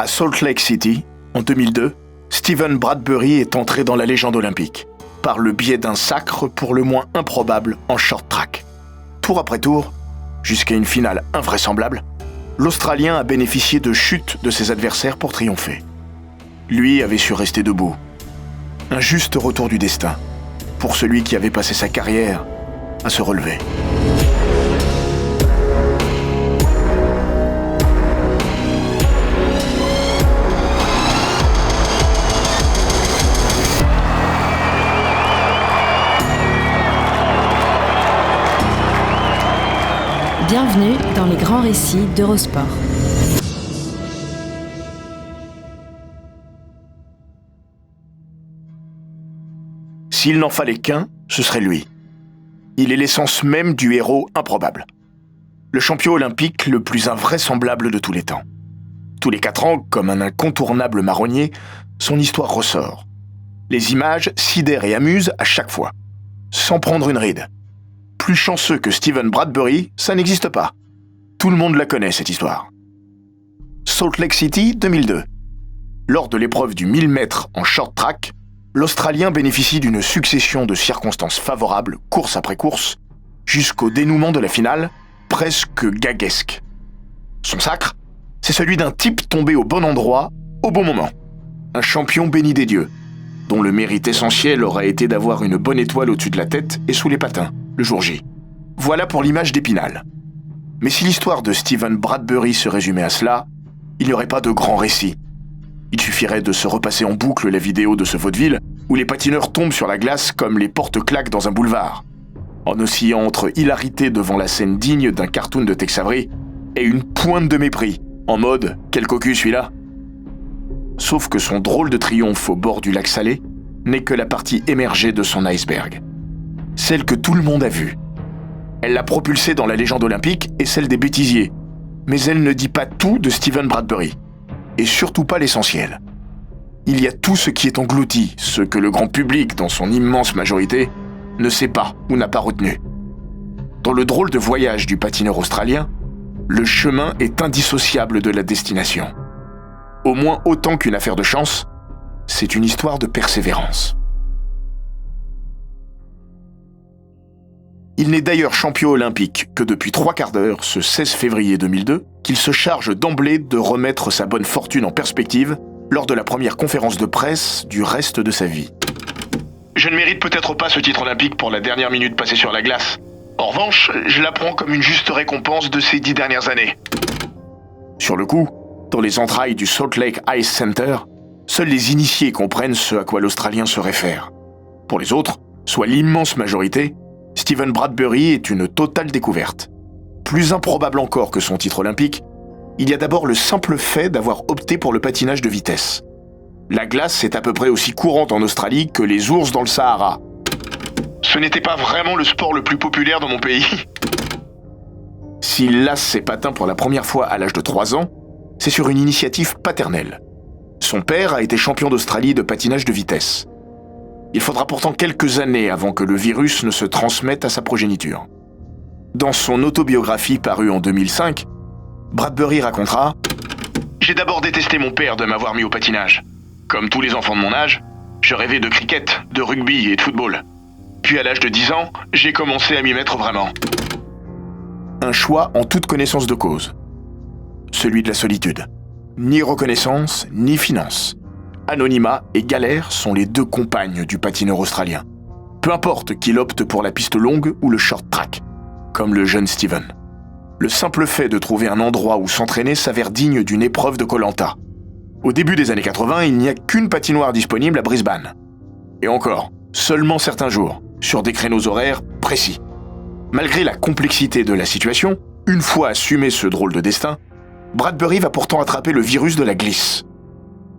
À Salt Lake City, en 2002, Steven Bradbury est entré dans la légende olympique, par le biais d'un sacre pour le moins improbable en short track. Tour après tour, jusqu'à une finale invraisemblable, l'Australien a bénéficié de chutes de ses adversaires pour triompher. Lui avait su rester debout. Un juste retour du destin, pour celui qui avait passé sa carrière à se relever. Bienvenue dans les grands récits d'Eurosport. S'il n'en fallait qu'un, ce serait lui. Il est l'essence même du héros improbable. Le champion olympique le plus invraisemblable de tous les temps. Tous les 4 ans, comme un incontournable marronnier, son histoire ressort. Les images sidèrent et amusent à chaque fois, sans prendre une ride. Plus chanceux que Steven Bradbury, ça n'existe pas. Tout le monde la connaît, cette histoire. Salt Lake City, 2002. Lors de l'épreuve du 1000 mètres en short track, l'Australien bénéficie d'une succession de circonstances favorables, course après course, jusqu'au dénouement de la finale, presque gaguesque. Son sacre, c'est celui d'un type tombé au bon endroit, au bon moment. Un champion béni des dieux, dont le mérite essentiel aurait été d'avoir une bonne étoile au-dessus de la tête et sous les patins, le jour J. Voilà pour l'image d'Épinal. Mais si l'histoire de Steven Bradbury se résumait à cela, il n'y aurait pas de grand récit. Il suffirait de se repasser en boucle la vidéo de ce vaudeville où les patineurs tombent sur la glace comme les porte-claques dans un boulevard, en oscillant entre hilarité devant la scène digne d'un cartoon de Tex Avery et une pointe de mépris, en mode « quel cocu celui-là ?» Sauf que son drôle de triomphe au bord du lac Salé n'est que la partie émergée de son iceberg. Celle que tout le monde a vue. Elle l'a propulsée dans la légende olympique et celle des bêtisiers, mais elle ne dit pas tout de Steven Bradbury, et surtout pas l'essentiel. Il y a tout ce qui est englouti, ce que le grand public, dans son immense majorité, ne sait pas ou n'a pas retenu. Dans le drôle de voyage du patineur australien, le chemin est indissociable de la destination. Au moins autant qu'une affaire de chance, c'est une histoire de persévérance. Il n'est d'ailleurs champion olympique que depuis 3/4 d'heure, ce 16 février 2002, qu'il se charge d'emblée de remettre sa bonne fortune en perspective lors de la première conférence de presse du reste de sa vie. Je ne mérite peut-être pas ce titre olympique pour la dernière minute passée sur la glace. En revanche, je la prends comme une juste récompense de ces 10 dernières années. Sur le coup, dans les entrailles du Salt Lake Ice Center, seuls les initiés comprennent ce à quoi l'Australien se réfère. Pour les autres, soit l'immense majorité, Steven Bradbury est une totale découverte. Plus improbable encore que son titre olympique, il y a d'abord le simple fait d'avoir opté pour le patinage de vitesse. La glace est à peu près aussi courante en Australie que les ours dans le Sahara. Ce n'était pas vraiment le sport le plus populaire dans mon pays. S'il lasse ses patins pour la première fois à l'âge de 3 ans, c'est sur une initiative paternelle. Son père a été champion d'Australie de patinage de vitesse. Il faudra pourtant quelques années avant que le virus ne se transmette à sa progéniture. Dans son autobiographie parue en 2005, Bradbury racontera « J'ai d'abord détesté mon père de m'avoir mis au patinage. Comme tous les enfants de mon âge, je rêvais de cricket, de rugby et de football. Puis à l'âge de 10 ans, j'ai commencé à m'y mettre vraiment. » Un choix en toute connaissance de cause. Celui de la solitude. Ni reconnaissance, ni finance. Anonymat et galère sont les 2 compagnes du patineur australien. Peu importe qu'il opte pour la piste longue ou le short track, comme le jeune Steven. Le simple fait de trouver un endroit où s'entraîner s'avère digne d'une épreuve de Koh-Lanta. Au début des années 80, il n'y a qu'une patinoire disponible à Brisbane. Et encore, seulement certains jours, sur des créneaux horaires précis. Malgré la complexité de la situation, une fois assumé ce drôle de destin, Bradbury va pourtant attraper le virus de la glisse.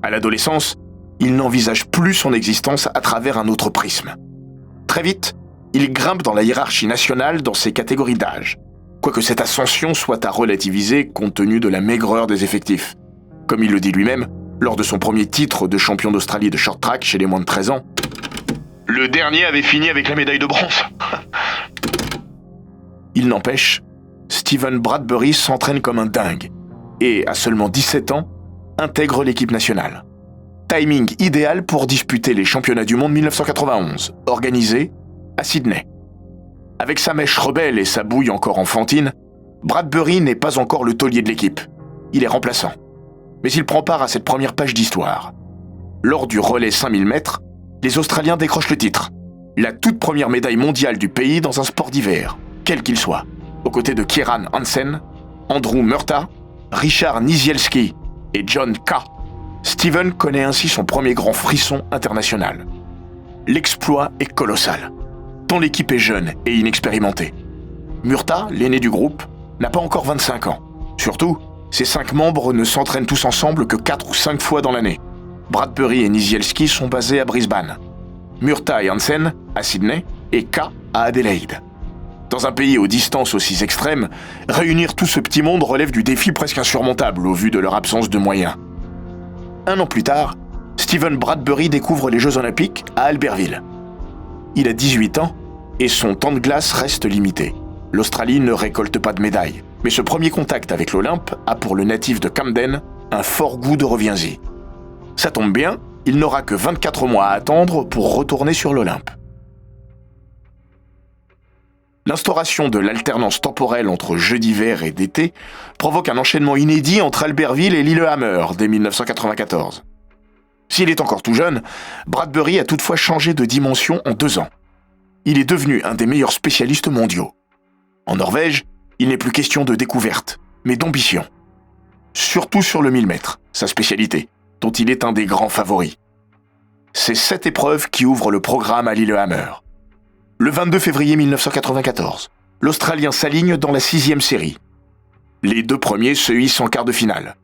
À l'adolescence, il n'envisage plus son existence à travers un autre prisme. Très vite, il grimpe dans la hiérarchie nationale dans ses catégories d'âge, quoique cette ascension soit à relativiser compte tenu de la maigreur des effectifs. Comme il le dit lui-même, lors de son premier titre de champion d'Australie de short track chez les moins de 13 ans, « Le dernier avait fini avec la médaille de bronze. » Il n'empêche, Steven Bradbury s'entraîne comme un dingue, et à seulement 17 ans, intègre l'équipe nationale. Timing idéal pour disputer les championnats du monde 1991, organisés à Sydney. Avec sa mèche rebelle et sa bouille encore enfantine, Bradbury n'est pas encore le taulier de l'équipe. Il est remplaçant. Mais il prend part à cette première page d'histoire. Lors du relais 5000 mètres, les Australiens décrochent le titre. La toute première médaille mondiale du pays dans un sport d'hiver, quel qu'il soit. Aux côtés de Kieran Hansen, Andrew Murtagh, Richard Nizielski et John Kah, Steven connaît ainsi son premier grand frisson international. L'exploit est colossal, tant l'équipe est jeune et inexpérimentée. Murtagh, l'aîné du groupe, n'a pas encore 25 ans. Surtout, ses 5 membres ne s'entraînent tous ensemble que 4 ou 5 fois dans l'année. Bradbury et Nizielski sont basés à Brisbane, Murtagh et Hansen à Sydney et Kah à Adélaïde. Dans un pays aux distances aussi extrêmes, réunir tout ce petit monde relève du défi presque insurmontable au vu de leur absence de moyens. 1 an plus tard, Steven Bradbury découvre les Jeux Olympiques à Albertville. Il a 18 ans et son temps de glace reste limité. L'Australie ne récolte pas de médaille, mais ce premier contact avec l'Olympe a pour le natif de Camden un fort goût de reviens-y. Ça tombe bien, il n'aura que 24 mois à attendre pour retourner sur l'Olympe. L'instauration de l'alternance temporelle entre jeux d'hiver et d'été provoque un enchaînement inédit entre Albertville et Lillehammer dès 1994. S'il est encore tout jeune, Bradbury a toutefois changé de dimension en 2 ans. Il est devenu un des meilleurs spécialistes mondiaux. En Norvège, il n'est plus question de découverte, mais d'ambition. Surtout sur le 1000 mètres, sa spécialité, dont il est un des grands favoris. C'est cette épreuve qui ouvre le programme à Lillehammer. Le 22 février 1994, l'Australien s'aligne dans la 6e série. Les 2 premiers se hissent en quart de finale.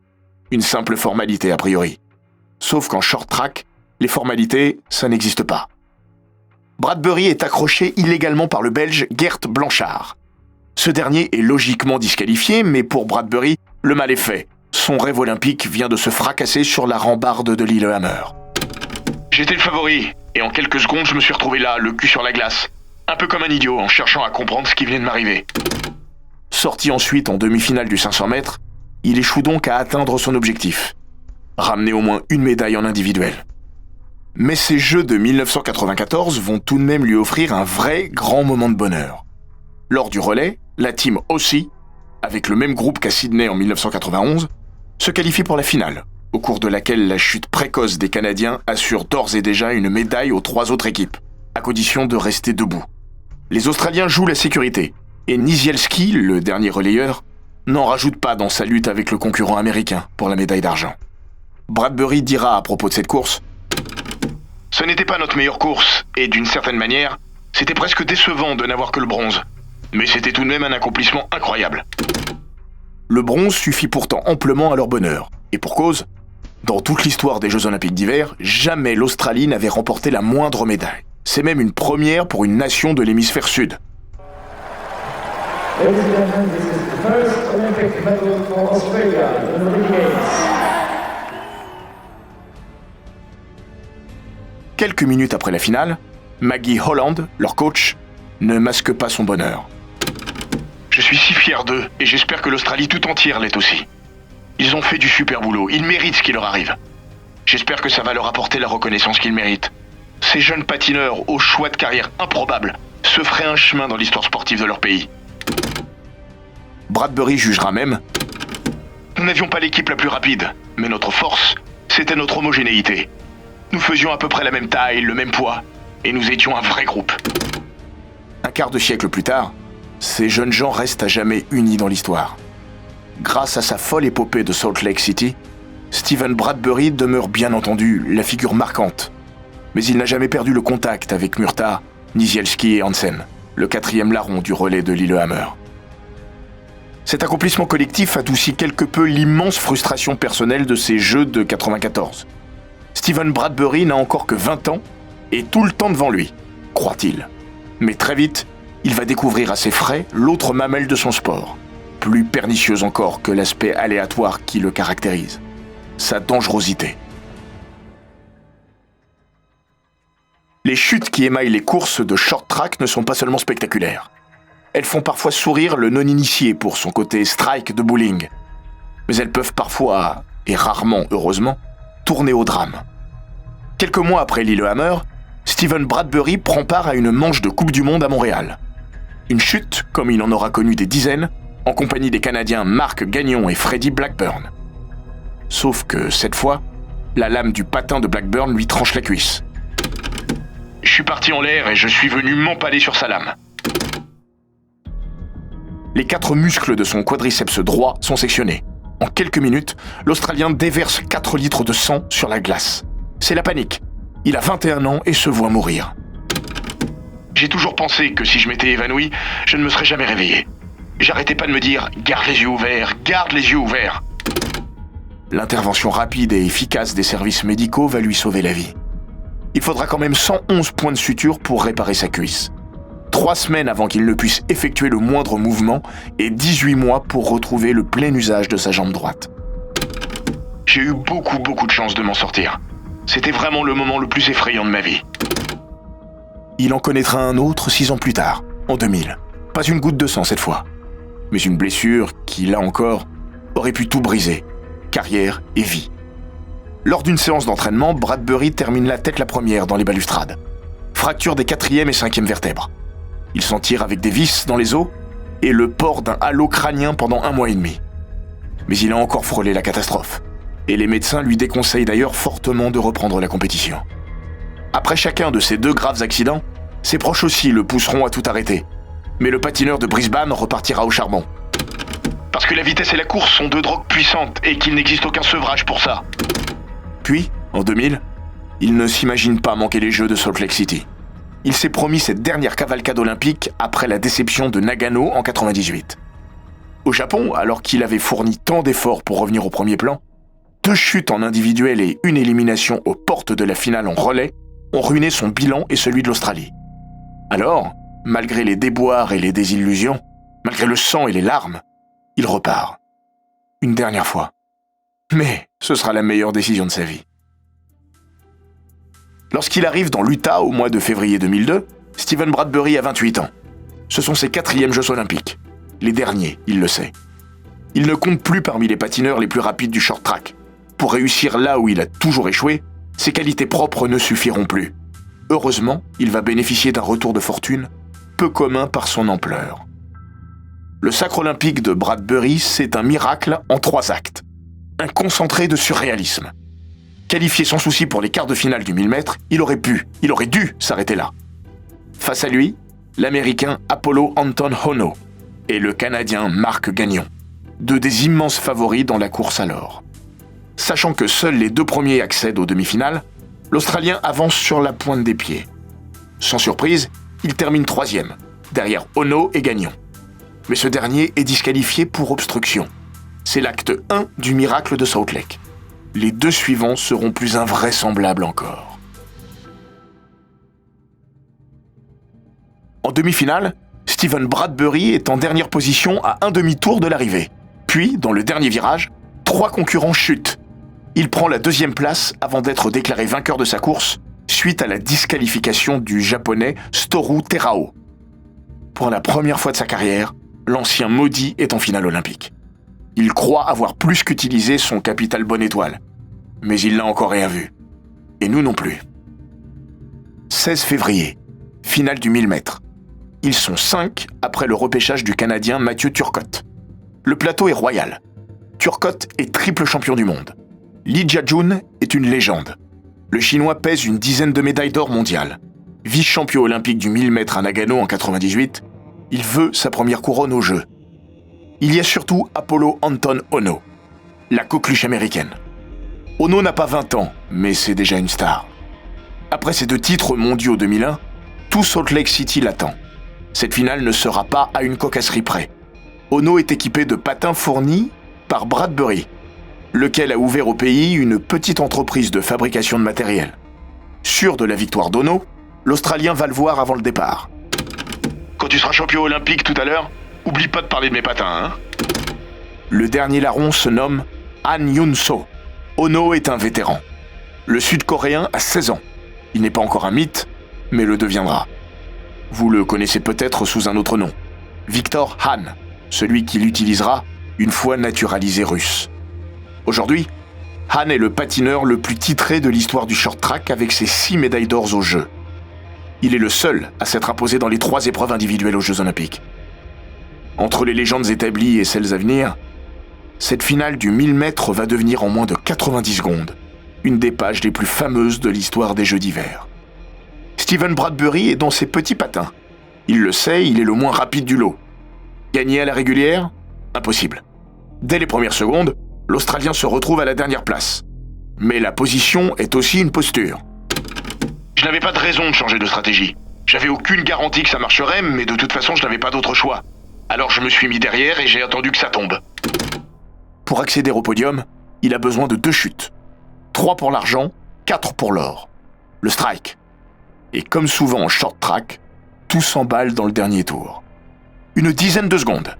Une simple formalité a priori. Sauf qu'en short track, les formalités, ça n'existe pas. Bradbury est accroché illégalement par le Belge Gert Blanchard. Ce dernier est logiquement disqualifié, mais pour Bradbury, le mal est fait. Son rêve olympique vient de se fracasser sur la rambarde de Lillehammer. J'étais le favori, et en quelques secondes, je me suis retrouvé là, le cul sur la glace. Un peu comme un idiot, en cherchant à comprendre ce qui venait de m'arriver. Sorti ensuite en demi-finale du 500 mètres, il échoue donc à atteindre son objectif. Ramener au moins une médaille en individuel. Mais ces Jeux de 1994 vont tout de même lui offrir un vrai grand moment de bonheur. Lors du relais, la team Aussie, avec le même groupe qu'à Sydney en 1991, se qualifie pour la finale, au cours de laquelle la chute précoce des Canadiens assure d'ores et déjà une médaille aux 3 autres équipes, à condition de rester debout. Les Australiens jouent la sécurité, et Nizielski, le dernier relayeur, n'en rajoute pas dans sa lutte avec le concurrent américain pour la médaille d'argent. Bradbury dira à propos de cette course « Ce n'était pas notre meilleure course, et d'une certaine manière, c'était presque décevant de n'avoir que le bronze. Mais c'était tout de même un accomplissement incroyable. » Le bronze suffit pourtant amplement à leur bonheur, et pour cause, dans toute l'histoire des Jeux Olympiques d'hiver, jamais l'Australie n'avait remporté la moindre médaille. C'est même une première pour une nation de l'hémisphère sud. Ladies and gentlemen, this is the first Olympic medal for Australia in the Olympic Games. Quelques minutes après la finale, Maggie Holland, leur coach, ne masque pas son bonheur. Je suis si fier d'eux, et j'espère que l'Australie tout entière l'est aussi. Ils ont fait du super boulot, ils méritent ce qui leur arrive. J'espère que ça va leur apporter la reconnaissance qu'ils méritent. Ces jeunes patineurs, au choix de carrière improbable, se feraient un chemin dans l'histoire sportive de leur pays. Bradbury jugera même « Nous n'avions pas l'équipe la plus rapide, mais notre force, c'était notre homogénéité. Nous faisions à peu près la même taille, le même poids, et nous étions un vrai groupe. » Un quart de siècle plus tard, ces jeunes gens restent à jamais unis dans l'histoire. Grâce à sa folle épopée de Salt Lake City, Steven Bradbury demeure bien entendu la figure marquante. Mais il n'a jamais perdu le contact avec Murtagh, Nizielski et Hansen, le 4e larron du relais de Lillehammer. Cet accomplissement collectif adoucit quelque peu l'immense frustration personnelle de ces Jeux de 94. Steven Bradbury n'a encore que 20 ans et tout le temps devant lui, croit-il. Mais très vite, il va découvrir à ses frais l'autre mamelle de son sport, plus pernicieuse encore que l'aspect aléatoire qui le caractérise, sa dangerosité. Les chutes qui émaillent les courses de short track ne sont pas seulement spectaculaires. Elles font parfois sourire le non-initié pour son côté strike de bowling. Mais elles peuvent parfois et rarement, heureusement, tourné au drame. Quelques mois après Lillehammer, Steven Bradbury prend part à une manche de Coupe du Monde à Montréal. Une chute, comme il en aura connu des dizaines, en compagnie des Canadiens Mark Gagnon et Freddie Blackburn. Sauf que, cette fois, la lame du patin de Blackburn lui tranche la cuisse. Je suis parti en l'air et je suis venu m'empaler sur sa lame. Les 4 muscles de son quadriceps droit sont sectionnés. En quelques minutes, l'Australien déverse 4 litres de sang sur la glace. C'est la panique. Il a 21 ans et se voit mourir. J'ai toujours pensé que si je m'étais évanoui, je ne me serais jamais réveillé. J'arrêtais pas de me dire « garde les yeux ouverts, garde les yeux ouverts ». L'intervention rapide et efficace des services médicaux va lui sauver la vie. Il faudra quand même 111 points de suture pour réparer sa cuisse. 3 semaines avant qu'il ne puisse effectuer le moindre mouvement et 18 mois pour retrouver le plein usage de sa jambe droite. J'ai eu beaucoup de chance de m'en sortir. C'était vraiment le moment le plus effrayant de ma vie. Il en connaîtra un autre 6 ans plus tard, en 2000. Pas une goutte de sang cette fois, mais une blessure qui, là encore, aurait pu tout briser, carrière et vie. Lors d'une séance d'entraînement, Bradbury termine la tête la première dans les balustrades. Fracture des 4e et 5e vertèbres. Il s'en tire avec des vis dans les os et le port d'un halo crânien pendant 1 mois et demi. Mais il a encore frôlé la catastrophe. Et les médecins lui déconseillent d'ailleurs fortement de reprendre la compétition. Après chacun de ces 2 graves accidents, ses proches aussi le pousseront à tout arrêter. Mais le patineur de Brisbane repartira au charbon. Parce que la vitesse et la course sont 2 drogues puissantes et qu'il n'existe aucun sevrage pour ça. Puis, en 2000, il ne s'imagine pas manquer les Jeux de Salt Lake City. Il s'est promis cette dernière cavalcade olympique après la déception de Nagano en 98. Au Japon, alors qu'il avait fourni tant d'efforts pour revenir au premier plan, 2 chutes en individuel et une élimination aux portes de la finale en relais ont ruiné son bilan et celui de l'Australie. Alors, malgré les déboires et les désillusions, malgré le sang et les larmes, il repart. Une dernière fois. Mais ce sera la meilleure décision de sa vie. Lorsqu'il arrive dans l'Utah au mois de février 2002, Steven Bradbury a 28 ans. Ce sont ses 4e Jeux olympiques. Les derniers, il le sait. Il ne compte plus parmi les patineurs les plus rapides du short track. Pour réussir là où il a toujours échoué, ses qualités propres ne suffiront plus. Heureusement, il va bénéficier d'un retour de fortune, peu commun par son ampleur. Le sacre olympique de Bradbury, c'est un miracle en 3 actes. Un concentré de surréalisme. Qualifié sans souci pour les quarts de finale du 1000 mètres, il aurait dû s'arrêter là. Face à lui, l'Américain Apollo Anton Ohno et le Canadien Mark Gagnon, 2 des immenses favoris dans la course à l'or. Sachant que seuls les 2 premiers accèdent aux demi-finales, l'Australien avance sur la pointe des pieds. Sans surprise, il termine 3e, derrière Ohno et Gagnon. Mais ce dernier est disqualifié pour obstruction. C'est l'acte 1 du miracle de Salt Lake. Les 2 suivants seront plus invraisemblables encore. En demi-finale, Steven Bradbury est en dernière position à un demi-tour de l'arrivée. Puis, dans le dernier virage, 3 concurrents chutent. Il prend la 2e place avant d'être déclaré vainqueur de sa course suite à la disqualification du japonais Storu Terao. Pour la première fois de sa carrière, l'ancien maudit est en finale olympique. Il croit avoir plus qu'utilisé son capital bonne étoile. Mais il n'a encore rien vu. Et nous non plus. 16 février, finale du 1000 mètres. Ils sont 5 après le repêchage du Canadien Mathieu Turcotte. Le plateau est royal. Turcotte est triple champion du monde. Lee Jia-jun est une légende. Le Chinois pèse une dizaine de médailles d'or mondiales. Vice-champion olympique du 1000 mètres à Nagano en 98, il veut sa première couronne aux Jeux. Il y a surtout Apollo Anton Ohno, la coqueluche américaine. Ohno n'a pas 20 ans, mais c'est déjà une star. Après ses 2 titres mondiaux 2001, tout Salt Lake City l'attend. Cette finale ne sera pas à une cocasserie près. Ohno est équipé de patins fournis par Bradbury, lequel a ouvert au pays une petite entreprise de fabrication de matériel. Sûr de la victoire d'Ohno, l'Australien va le voir avant le départ. Quand tu seras champion olympique tout à l'heure, oublie pas de parler de mes patins, hein. Le dernier larron se nomme Han Yun-so. Ohno est un vétéran. Le Sud-Coréen a 16 ans. Il n'est pas encore un mythe, mais le deviendra. Vous le connaissez peut-être sous un autre nom. Victor Han, celui qui l'utilisera une fois naturalisé russe. Aujourd'hui, Han est le patineur le plus titré de l'histoire du short track avec ses 6 médailles d'or aux Jeux. Il est le seul à s'être imposé dans les 3 épreuves individuelles aux Jeux Olympiques. Entre les légendes établies et celles à venir, cette finale du 1000 mètres va devenir en moins de 90 secondes une des pages les plus fameuses de l'histoire des Jeux d'hiver. Steven Bradbury est dans ses petits patins. Il le sait, il est le moins rapide du lot. Gagner à la régulière ? Impossible. Dès les premières secondes, l'Australien se retrouve à la dernière place. Mais la position est aussi une posture. Je n'avais pas de raison de changer de stratégie. J'avais aucune garantie que ça marcherait, mais de toute façon, je n'avais pas d'autre choix. Alors je me suis mis derrière et j'ai attendu que ça tombe. Pour accéder au podium, il a besoin de 2 chutes. 3 pour l'argent, 4 pour l'or. Le strike. Et comme souvent en short track, tout s'emballe dans le dernier tour. Une dizaine de secondes.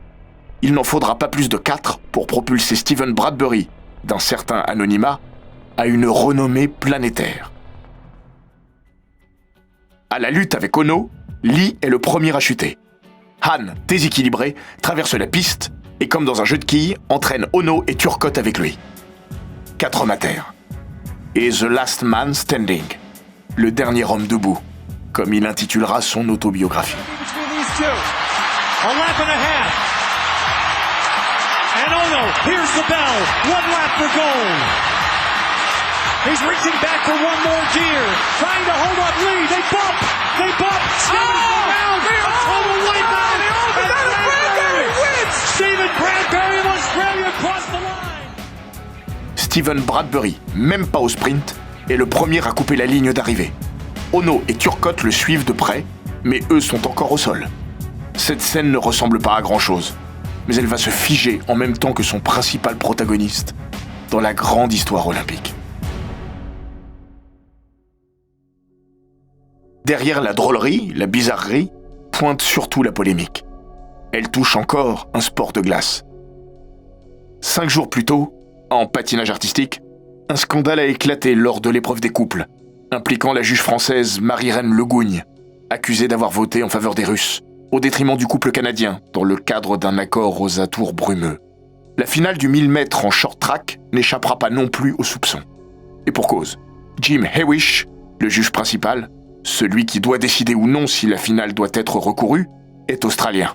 Il n'en faudra pas plus de 4 pour propulser Steven Bradbury, d'un certain anonymat, à une renommée planétaire. À la lutte avec Ono, Lee est le premier à chuter. Han, déséquilibré, traverse la piste et, comme dans un jeu de quilles, entraîne Ono et Turcotte avec lui. 4 hommes à terre. Et The Last Man Standing, le dernier homme debout, comme il intitulera son autobiographie. And Ono, here's the bell. 1 lap for gold. He's reaching back for one more gear. Trying to hold up Lee. They bump. Around. A total wipeout. And Bradbury wins. Steven Bradbury of Australia crossed the line. Steven Bradbury, même pas au sprint, est le premier à couper la ligne d'arrivée. Ono et Turcotte le suivent de près, mais eux sont encore au sol. Cette scène ne ressemble pas à grand-chose, mais elle va se figer en même temps que son principal protagoniste dans la grande histoire olympique. Derrière la drôlerie, la bizarrerie, pointe surtout la polémique. Elle touche encore un sport de glace. 5 jours plus tôt, en patinage artistique, un scandale a éclaté lors de l'épreuve des couples, impliquant la juge française Marie-Reine Legougne, accusée d'avoir voté en faveur des Russes, au détriment du couple canadien, dans le cadre d'un accord aux atours brumeux. La finale du 1000 mètres en short track n'échappera pas non plus aux soupçons. Et pour cause, Jim Hewish, le juge principal, celui qui doit décider ou non si la finale doit être recourue, est australien.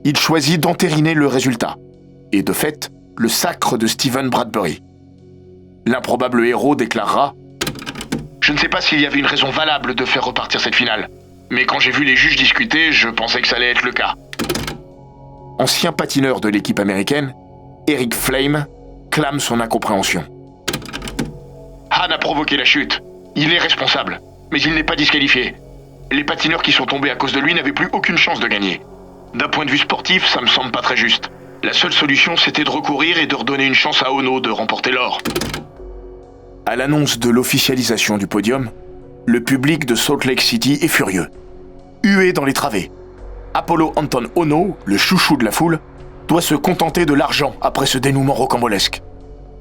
Il choisit d'entériner le résultat, et de fait, le sacre de Steven Bradbury. L'improbable héros déclarera « Je ne sais pas s'il y avait une raison valable de faire repartir cette finale, mais quand j'ai vu les juges discuter, je pensais que ça allait être le cas. » Ancien patineur de l'équipe américaine, Eric Flame clame son incompréhension. « Han a provoqué la chute. Il est responsable, mais il n'est pas disqualifié. Les patineurs qui sont tombés à cause de lui n'avaient plus aucune chance de gagner. D'un point de vue sportif, ça me semble pas très juste. La seule solution, c'était de recourir et de redonner une chance à Ono de remporter l'or. » À l'annonce de l'officialisation du podium, le public de Salt Lake City est furieux. Hué dans les travées. Apollo Anton Ono, le chouchou de la foule, doit se contenter de l'argent après ce dénouement rocambolesque.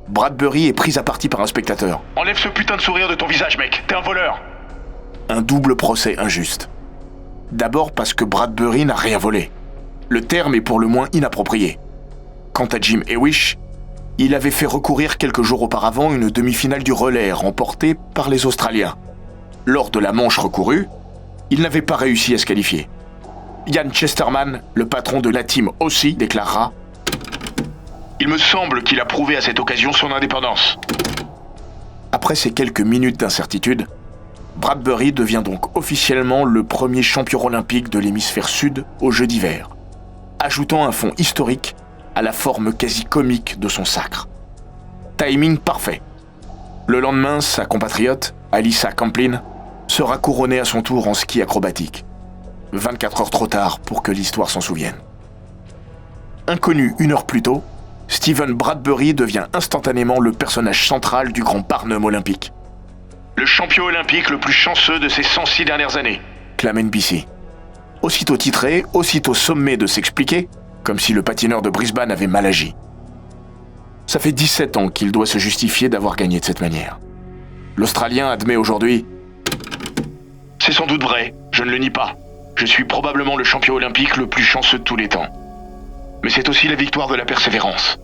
Bradbury est pris à partie par un spectateur. « Enlève ce putain de sourire de ton visage, mec, t'es un voleur !» Un double procès injuste. D'abord parce que Bradbury n'a rien volé. Le terme est pour le moins inapproprié. Quant à Jim Hewish, il avait fait recourir quelques jours auparavant une demi-finale du relais remportée par les Australiens. Lors de la manche recourue, il n'avait pas réussi à se qualifier. Ian Chesterman, le patron de la team aussi, déclarera « Il me semble qu'il a prouvé à cette occasion son indépendance. » Après ces quelques minutes d'incertitude, Bradbury devient donc officiellement le premier champion olympique de l'hémisphère sud aux Jeux d'hiver, ajoutant un fond historique à la forme quasi comique de son sacre. Timing parfait. Le lendemain, sa compatriote, Alyssa Camplin, sera couronnée à son tour en ski acrobatique. 24 heures trop tard pour que l'histoire s'en souvienne. Inconnu 1 heure plus tôt, Steven Bradbury devient instantanément le personnage central du grand Barnum olympique. Le champion olympique le plus chanceux de ces 106 dernières années, clame NBC. Aussitôt titré, aussitôt sommé de s'expliquer, comme si le patineur de Brisbane avait mal agi. Ça fait 17 ans qu'il doit se justifier d'avoir gagné de cette manière. L'Australien admet aujourd'hui « C'est sans doute vrai, je ne le nie pas. Je suis probablement le champion olympique le plus chanceux de tous les temps. Mais c'est aussi la victoire de la persévérance.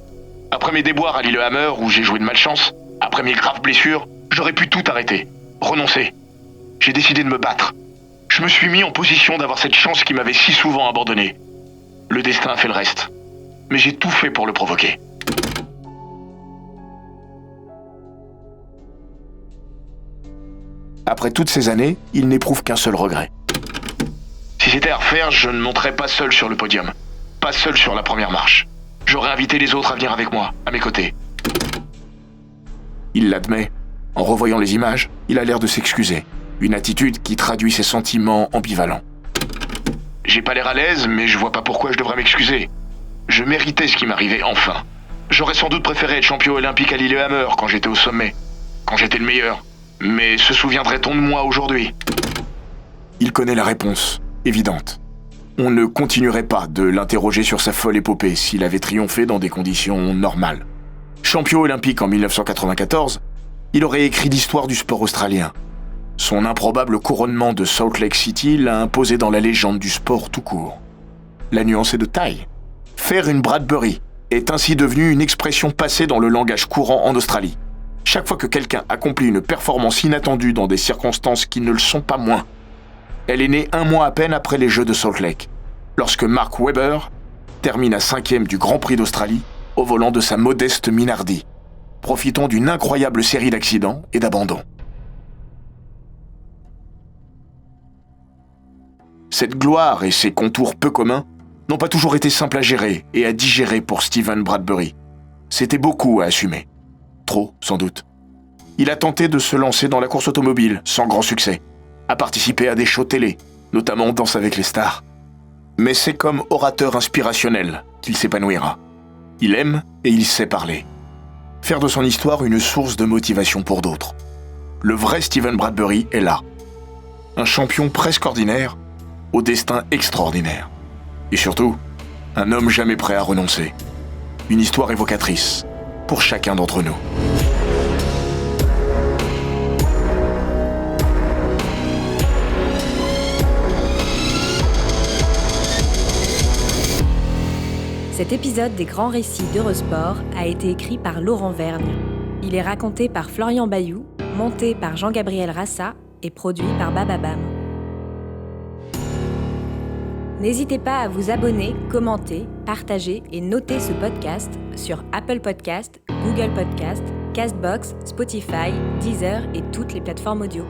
Après mes déboires à Lillehammer où j'ai joué de malchance, Après mes graves blessures, j'aurais pu tout arrêter, renoncer. J'ai décidé de me battre. Je me suis mis en position d'avoir cette chance qui m'avait si souvent abandonné. Le destin a fait le reste. Mais j'ai tout fait pour le provoquer. Après toutes ces années, il n'éprouve qu'un seul regret. Si c'était à refaire, je ne monterais pas seul sur le podium. Pas seul sur la première marche. J'aurais invité les autres à venir avec moi, à mes côtés. Il l'admet. En revoyant les images, il a l'air de s'excuser. Une attitude qui traduit ses sentiments ambivalents. J'ai pas l'air à l'aise, mais je vois pas pourquoi je devrais m'excuser. Je méritais ce qui m'arrivait enfin. J'aurais sans doute préféré être champion olympique à Lillehammer quand j'étais au sommet, quand j'étais le meilleur. Mais se souviendrait-on de moi aujourd'hui ? Il connaît la réponse, évidente. On ne continuerait pas de l'interroger sur sa folle épopée s'il avait triomphé dans des conditions normales. Champion olympique en 1994, il aurait écrit l'histoire du sport australien. Son improbable couronnement de Salt Lake City l'a imposé dans la légende du sport tout court. La nuance est de taille. Faire une Bradbury est ainsi devenu une expression passée dans le langage courant en Australie. Chaque fois que quelqu'un accomplit une performance inattendue dans des circonstances qui ne le sont pas moins. Elle est née 1 mois à peine après les Jeux de Salt Lake, lorsque Mark Webber termine à 5e du Grand Prix d'Australie au volant de sa modeste Minardi, profitant d'une incroyable série d'accidents et d'abandons. Cette gloire et ses contours peu communs n'ont pas toujours été simples à gérer et à digérer pour Steven Bradbury. C'était beaucoup à assumer. Trop, sans doute. Il a tenté de se lancer dans la course automobile, sans grand succès, a participé à des shows télé, notamment Danse avec les stars. Mais c'est comme orateur inspirationnel qu'il s'épanouira. Il aime et il sait parler. Faire de son histoire une source de motivation pour d'autres. Le vrai Steven Bradbury est là. Un champion presque ordinaire, au destin extraordinaire. Et surtout, un homme jamais prêt à renoncer. Une histoire évocatrice pour chacun d'entre nous. Cet épisode des Grands Récits d'Eurosport a été écrit par Laurent Vergne. Il est raconté par Florian Bayou, monté par Jean-Gabriel Rassa et produit par Bababam. N'hésitez pas à vous abonner, commenter, partager et noter ce podcast sur Apple Podcasts, Google Podcasts, Castbox, Spotify, Deezer et toutes les plateformes audio.